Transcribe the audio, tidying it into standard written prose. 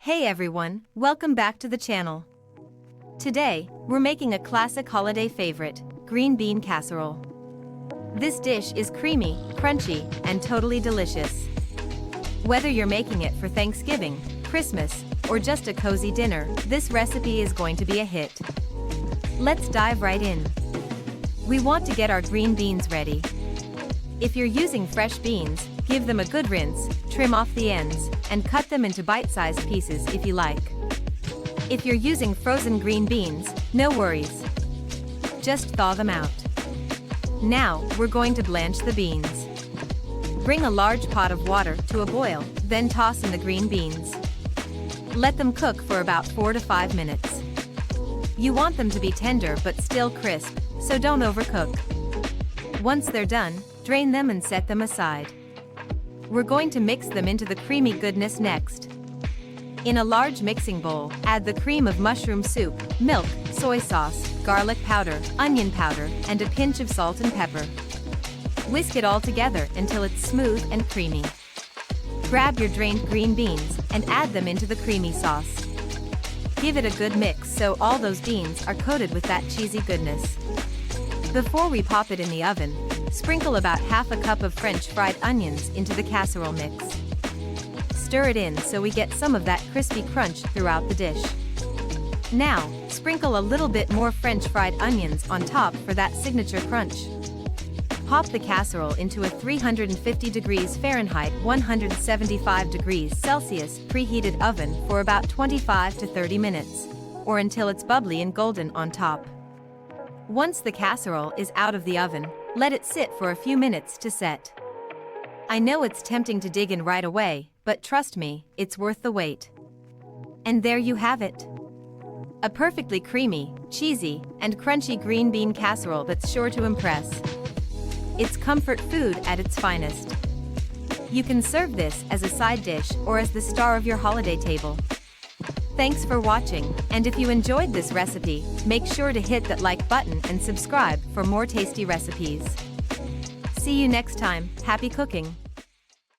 Hey everyone, welcome back to the channel. Today, we're making a classic holiday favorite, green bean casserole. This dish is creamy, crunchy, and totally delicious. Whether you're making it for Thanksgiving, Christmas, or just a cozy dinner, this recipe is going to be a hit. Let's dive right in. We want to get our green beans ready. If you're using fresh beans, give them a good rinse, trim off the ends, and cut them into bite-sized pieces if you like. If you're using frozen green beans, no worries. Just thaw them out. Now, we're going to blanch the beans. Bring a large pot of water to a boil, then toss in the green beans. Let them cook for about 4 to 5 minutes. You want them to be tender but still crisp, so don't overcook. Once they're done, drain them and set them aside. We're going to mix them into the creamy goodness next. In a large mixing bowl, add the cream of mushroom soup, milk, soy sauce, garlic powder, onion powder, and a pinch of salt and pepper. Whisk it all together until it's smooth and creamy. Grab your drained green beans and add them into the creamy sauce. Give it a good mix so all those beans are coated with that cheesy goodness. Before we pop it in the oven, sprinkle about half a cup of French fried onions into the casserole mix. Stir it in so we get some of that crispy crunch throughout the dish. Now, sprinkle a little bit more French fried onions on top for that signature crunch. Pop the casserole into a 350 degrees Fahrenheit 175 degrees Celsius preheated oven for about 25 to 30 minutes, or until it's bubbly and golden on top. Once the casserole is out of the oven, let it sit for a few minutes to set. I know it's tempting to dig in right away, but trust me, it's worth the wait. And there you have it. A perfectly creamy, cheesy, and crunchy green bean casserole that's sure to impress. It's comfort food at its finest. You can serve this as a side dish or as the star of your holiday table. Thanks for watching, and if you enjoyed this recipe, make sure to hit that like button and subscribe for more tasty recipes. See you next time, happy cooking!